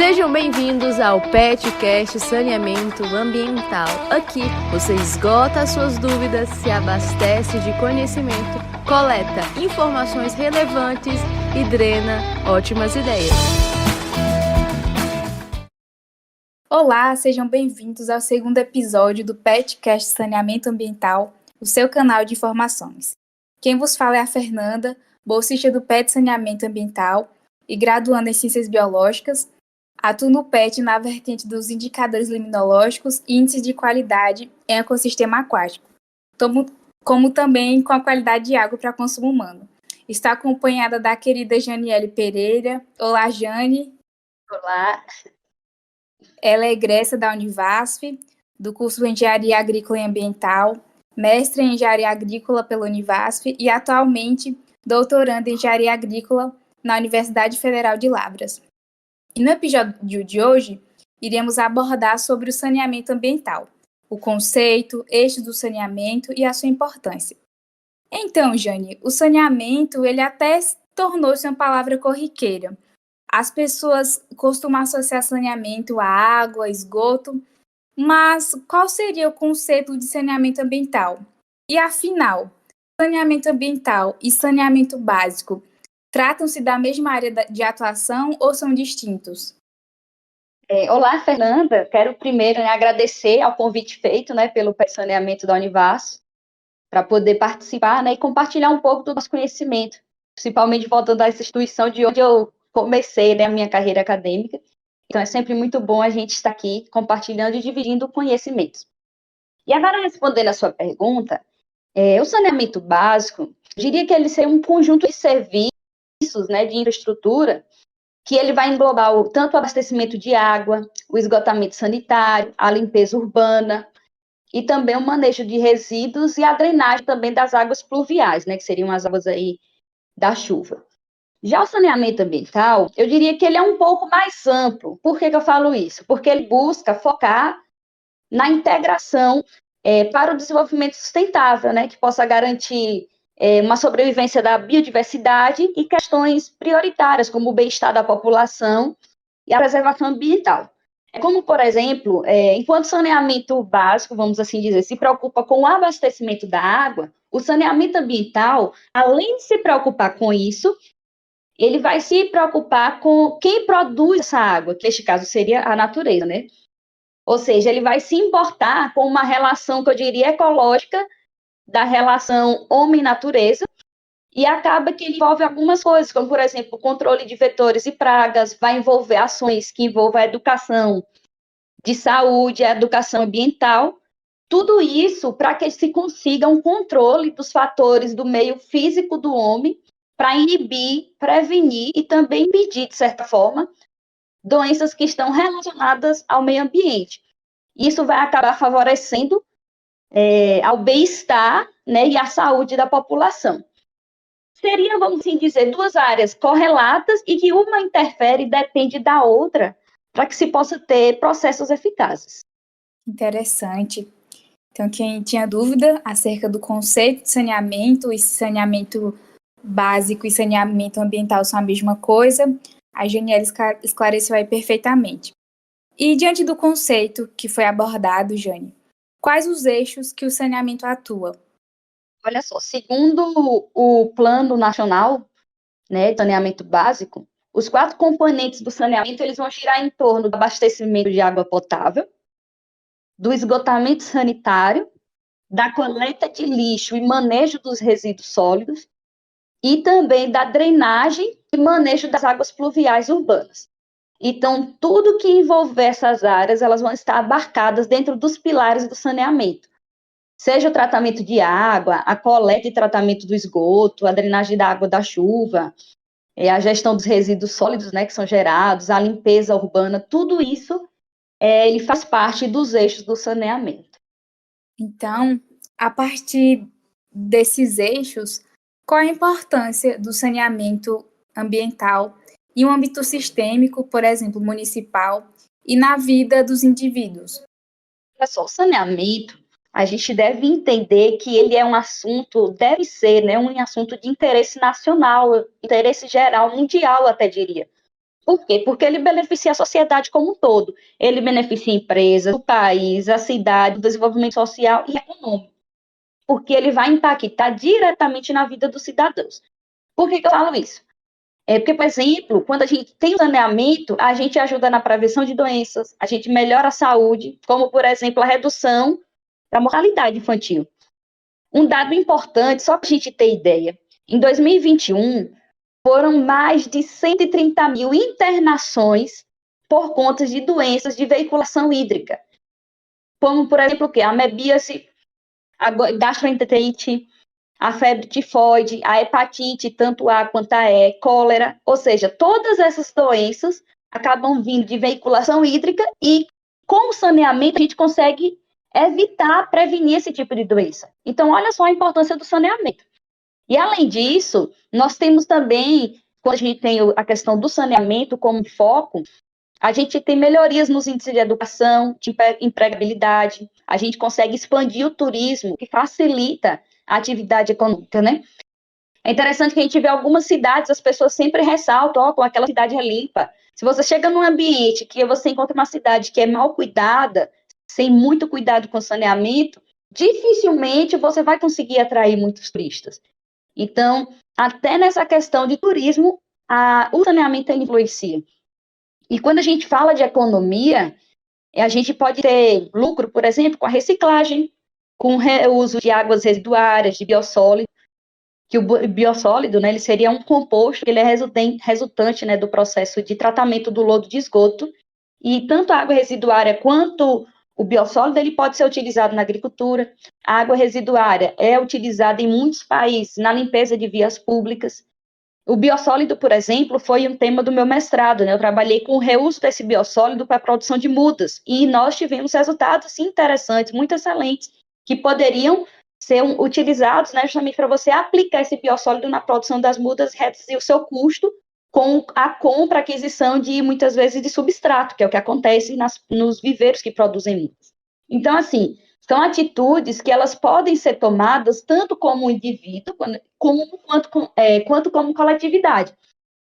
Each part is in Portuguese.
Sejam bem-vindos ao PetCast Saneamento Ambiental. Aqui você esgota as suas dúvidas, se abastece de conhecimento, coleta informações relevantes e drena ótimas ideias. Olá, sejam bem-vindos ao segundo episódio do PetCast Saneamento Ambiental, o seu canal de informações. Quem vos fala é a Fernanda, bolsista do PET Saneamento Ambiental e graduanda em Ciências Biológicas. Atuo no PET na vertente dos indicadores limnológicos e índices de qualidade em ecossistema aquático, como também com a qualidade de água para consumo humano. Está acompanhada da querida Janiele Pereira. Olá, Jane. Olá. Ela é egressa da Univasf, do curso de Engenharia Agrícola e Ambiental, mestre em Engenharia Agrícola pela Univasf e atualmente doutoranda em Engenharia Agrícola na Universidade Federal de Lavras. E no episódio de hoje, iremos abordar sobre o saneamento ambiental, o conceito, eixos do saneamento e a sua importância. Então, Jane, o saneamento, ele até tornou-se uma palavra corriqueira. As pessoas costumam associar saneamento a água, esgoto, mas qual seria o conceito de saneamento ambiental? E afinal, saneamento ambiental e saneamento básico tratam-se da mesma área de atuação ou são distintos? Olá, Fernanda. Quero primeiro agradecer ao convite feito pelo PET Saneamento da Univasf para poder participar e compartilhar um pouco do nosso conhecimento, principalmente voltando a essa instituição de onde eu comecei a minha carreira acadêmica. Então, é sempre muito bom a gente estar aqui compartilhando e dividindo conhecimentos. E agora, respondendo a sua pergunta, o saneamento básico, eu diria que ele seria um conjunto de serviços, de infraestrutura, que ele vai englobar tanto o abastecimento de água, o esgotamento sanitário, a limpeza urbana, e também o manejo de resíduos e a drenagem também das águas pluviais, que seriam as águas aí da chuva. Já o saneamento ambiental, eu diria que ele é um pouco mais amplo. Por que eu falo isso? Porque ele busca focar na integração para o desenvolvimento sustentável, que possa garantir uma sobrevivência da biodiversidade e questões prioritárias, como o bem-estar da população e a preservação ambiental. Como, por exemplo, enquanto o saneamento básico, vamos assim dizer, se preocupa com o abastecimento da água, o saneamento ambiental, além de se preocupar com isso, ele vai se preocupar com quem produz essa água, que neste caso seria a natureza, Ou seja, ele vai se importar com uma relação que eu diria ecológica da relação homem-natureza, e acaba que ele envolve algumas coisas, como, por exemplo, o controle de vetores e pragas, vai envolver ações que envolvam a educação de saúde, a educação ambiental, tudo isso para que se consiga um controle dos fatores do meio físico do homem, para inibir, prevenir e também impedir, de certa forma, doenças que estão relacionadas ao meio ambiente. Isso vai acabar favorecendo ao bem-estar e à saúde da população. Seria, vamos assim dizer, duas áreas correlatas e que uma interfere e depende da outra para que se possa ter processos eficazes. Interessante. Então, quem tinha dúvida acerca do conceito de saneamento, e se saneamento básico e saneamento ambiental são a mesma coisa, a Janiele esclareceu aí perfeitamente. E diante do conceito que foi abordado, Jane, quais os eixos que o saneamento atua? Olha só, segundo o Plano Nacional de Saneamento Básico, os 4 componentes do saneamento eles vão girar em torno do abastecimento de água potável, do esgotamento sanitário, da coleta de lixo e manejo dos resíduos sólidos, e também da drenagem e manejo das águas pluviais urbanas. Então, tudo que envolver essas áreas, elas vão estar abarcadas dentro dos pilares do saneamento. Seja o tratamento de água, a coleta e tratamento do esgoto, a drenagem da água da chuva, a gestão dos resíduos sólidos, que são gerados, a limpeza urbana, tudo isso, ele faz parte dos eixos do saneamento. Então, a partir desses eixos, qual a importância do saneamento ambiental em um âmbito sistêmico, por exemplo, municipal, e na vida dos indivíduos? Olha só, o saneamento, a gente deve entender que ele é um assunto, deve ser um assunto de interesse nacional, interesse geral, mundial, até diria. Por quê? Porque ele beneficia a sociedade como um todo. Ele beneficia a empresa, o país, a cidade, o desenvolvimento social e econômico. Porque ele vai impactar diretamente na vida dos cidadãos. Por que eu falo isso? Porque, por exemplo, quando a gente tem o saneamento, a gente ajuda na prevenção de doenças, a gente melhora a saúde, como, por exemplo, a redução da mortalidade infantil. Um dado importante, só para a gente ter ideia, em 2021, foram mais de 130 mil internações por conta de doenças de veiculação hídrica, como, por exemplo, o quê? A amebíase, a gastroenterite, a febre tifoide, a hepatite, tanto A quanto a E, cólera, ou seja, todas essas doenças acabam vindo de veiculação hídrica e com o saneamento a gente consegue evitar, prevenir esse tipo de doença. Então, olha só a importância do saneamento. E, além disso, nós temos também, quando a gente tem a questão do saneamento como foco, a gente tem melhorias nos índices de educação, de empregabilidade, a gente consegue expandir o turismo, que facilita a atividade econômica, né? É interessante que a gente vê algumas cidades, as pessoas sempre ressaltam, como aquela cidade é limpa. Se você chega num ambiente que você encontra uma cidade que é mal cuidada, sem muito cuidado com o saneamento, dificilmente você vai conseguir atrair muitos turistas. Então, até nessa questão de turismo, o saneamento influencia. E quando a gente fala de economia, a gente pode ter lucro, por exemplo, com a reciclagem, com o reuso de águas residuárias, de biossólido, que o biossólido, né, ele seria um composto, ele é resultante, né, do processo de tratamento do lodo de esgoto, e tanto a água residuária quanto o biossólido, ele pode ser utilizado na agricultura. A água residuária é utilizada em muitos países na limpeza de vias públicas. O biossólido, por exemplo, foi um tema do meu mestrado, né? Eu trabalhei com o reuso desse biossólido para a produção de mudas, e nós tivemos resultados interessantes, muito excelentes, que poderiam ser utilizados, né, justamente para você aplicar esse biossólido na produção das mudas e reduzir o seu custo com a compra, aquisição de, muitas vezes, de substrato, que é o que acontece nos viveiros que produzem mudas. Então, assim, são atitudes que elas podem ser tomadas tanto como indivíduo, quanto como coletividade.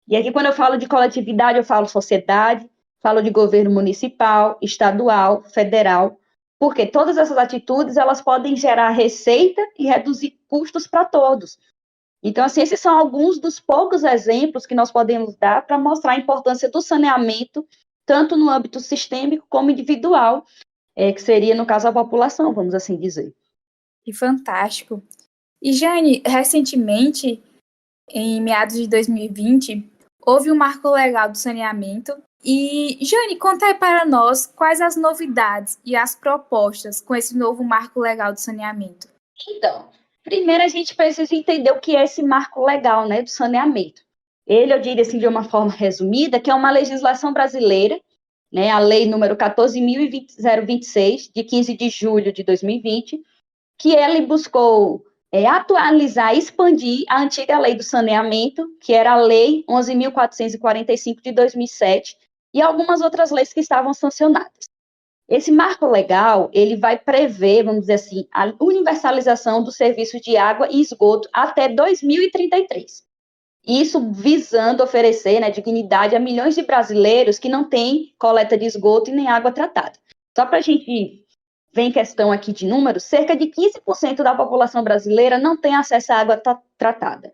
E aqui, quando eu falo de coletividade, eu falo sociedade, falo de governo municipal, estadual, federal, porque todas essas atitudes, elas podem gerar receita e reduzir custos para todos. Então, assim, esses são alguns dos poucos exemplos que nós podemos dar para mostrar a importância do saneamento, tanto no âmbito sistêmico como individual, que seria, no caso, a população, vamos assim dizer. Que fantástico. E, Jane, recentemente, em meados de 2020, houve um marco legal do saneamento. E, Jane, conta aí para nós quais as novidades e as propostas com esse novo marco legal do saneamento. Então, primeiro a gente precisa entender o que é esse marco legal, né, do saneamento. Ele, eu diria assim, de uma forma resumida, que é uma legislação brasileira, né, a lei número 14.026, de 15 de julho de 2020, que ele buscou atualizar e expandir a antiga lei do saneamento, que era a lei 11.445 de 2007, e algumas outras leis que estavam sancionadas. Esse marco legal, ele vai prever, vamos dizer assim, a universalização do serviço de água e esgoto até 2033. Isso visando oferecer, né, dignidade a milhões de brasileiros que não têm coleta de esgoto e nem água tratada. Só para a gente ver em questão aqui de números, cerca de 15% da população brasileira não tem acesso à água tratada.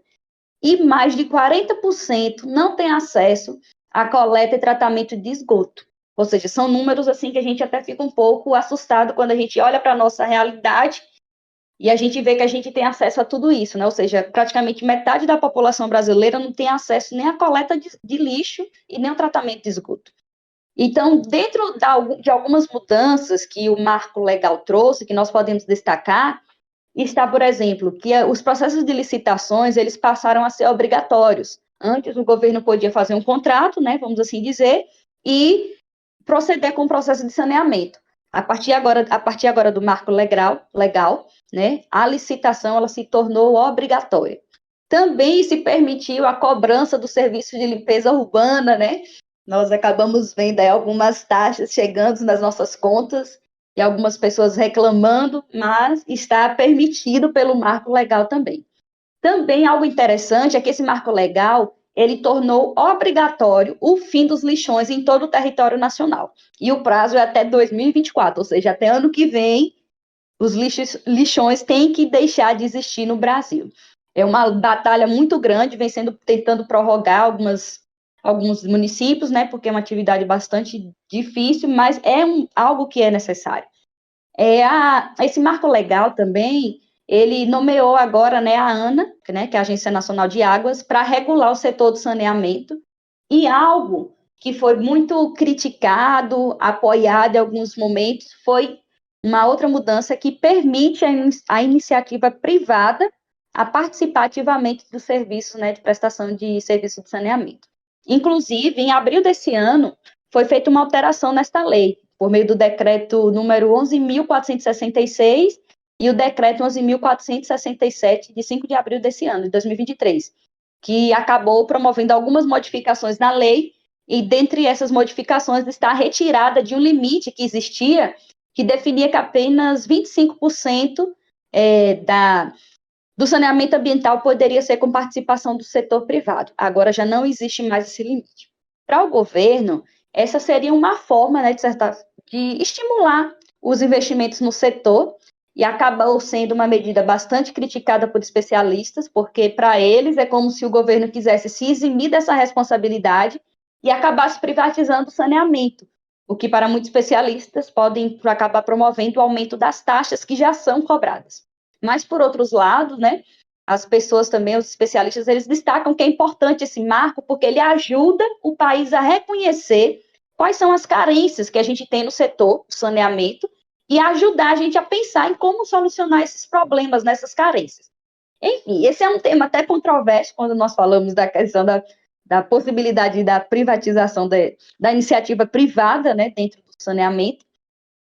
E mais de 40% não tem acesso à coleta e tratamento de esgoto. Ou seja, são números assim que a gente até fica um pouco assustado quando a gente olha para a nossa realidade e a gente vê que a gente tem acesso a tudo isso, né? Ou seja, praticamente metade da população brasileira não tem acesso nem à coleta de lixo e nem ao tratamento de esgoto. Então, dentro de algumas mudanças que o marco legal trouxe, que nós podemos destacar, está, por exemplo, que os processos de licitações, eles passaram a ser obrigatórios. Antes, o governo podia fazer um contrato, né, vamos assim dizer, e proceder com o processo de saneamento. A partir agora do marco legal, né, a licitação ela se tornou obrigatória. Também se permitiu a cobrança do serviço de limpeza urbana, né? Nós acabamos vendo aí algumas taxas chegando nas nossas contas e algumas pessoas reclamando, mas está permitido pelo marco legal também. Também algo interessante é que esse marco legal, ele tornou obrigatório o fim dos lixões em todo o território nacional. E o prazo é até 2024, ou seja, até ano que vem, os lixões têm que deixar de existir no Brasil. É uma batalha muito grande, vem tentando prorrogar alguns municípios, né, porque é uma atividade bastante difícil, mas é algo que é necessário. Esse marco legal também, ele nomeou agora, né, a ANA, né, que é a Agência Nacional de Águas, para regular o setor do saneamento, e algo que foi muito criticado, apoiado em alguns momentos, foi uma outra mudança que permite a iniciativa privada a participar ativamente do serviço, né, de prestação de serviço de saneamento. Inclusive, em abril desse ano, foi feita uma alteração nesta lei, por meio do decreto número 11.466 e o decreto 11.467, de 5 de abril desse ano, de 2023, que acabou promovendo algumas modificações na lei, e dentre essas modificações está a retirada de um limite que existia, que definia que apenas 25% do saneamento ambiental poderia ser com participação do setor privado. Agora já não existe mais esse limite. Para o governo, essa seria uma forma, né, de estimular os investimentos no setor, e acabou sendo uma medida bastante criticada por especialistas, porque para eles é como se o governo quisesse se eximir dessa responsabilidade e acabasse privatizando o saneamento, o que para muitos especialistas podem acabar promovendo o aumento das taxas que já são cobradas. Mas, por outros lados, né, as pessoas também, os especialistas, eles destacam que é importante esse marco porque ele ajuda o país a reconhecer quais são as carências que a gente tem no setor do saneamento e ajudar a gente a pensar em como solucionar esses problemas, nessas carências. Enfim, esse é um tema até controverso quando nós falamos da questão da possibilidade da privatização da iniciativa privada, né, dentro do saneamento,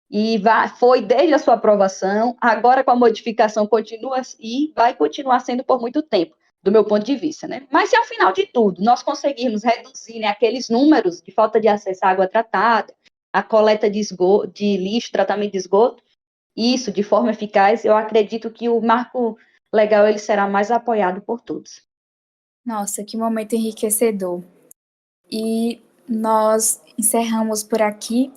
e foi desde a sua aprovação, agora com a modificação continua e vai continuar sendo por muito tempo, do meu ponto de vista, né? Mas se ao final de tudo nós conseguirmos reduzir, né, aqueles números de falta de acesso à água tratada, a coleta de lixo, tratamento de esgoto, isso de forma eficaz, eu acredito que o marco legal ele será mais apoiado por todos. Nossa, que momento enriquecedor. E nós encerramos por aqui.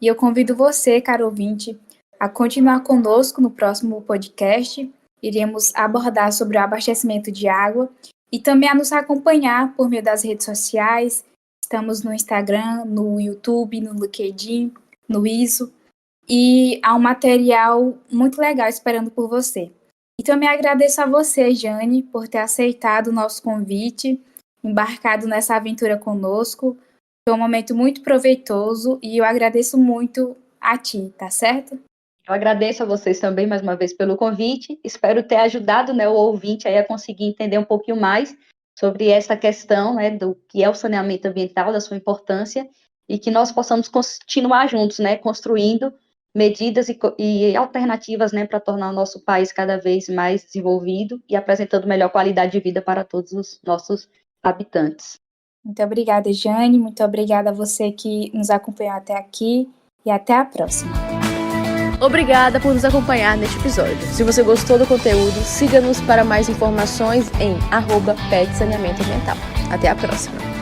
E eu convido você, caro ouvinte, a continuar conosco no próximo podcast. Iremos abordar sobre o abastecimento de água e também a nos acompanhar por meio das redes sociais. Estamos no Instagram, no YouTube, no LinkedIn, no ISO. E há um material muito legal esperando por você. E também agradeço a você, Jane, por ter aceitado o nosso convite, embarcado nessa aventura conosco. Foi um momento muito proveitoso e eu agradeço muito a ti, tá certo? Eu agradeço a vocês também, mais uma vez, pelo convite. Espero ter ajudado, né, o ouvinte aí a conseguir entender um pouquinho mais sobre essa questão, né, do que é o saneamento ambiental, da sua importância, e que nós possamos continuar juntos, né, construindo medidas e alternativas, né, para tornar o nosso país cada vez mais desenvolvido e apresentando melhor qualidade de vida para todos os nossos habitantes. Muito obrigada, Jane. Muito obrigada a você que nos acompanhou até aqui e até a próxima. Obrigada por nos acompanhar neste episódio. Se você gostou do conteúdo, siga-nos para mais informações em @petsaneamentoambiental. Até a próxima!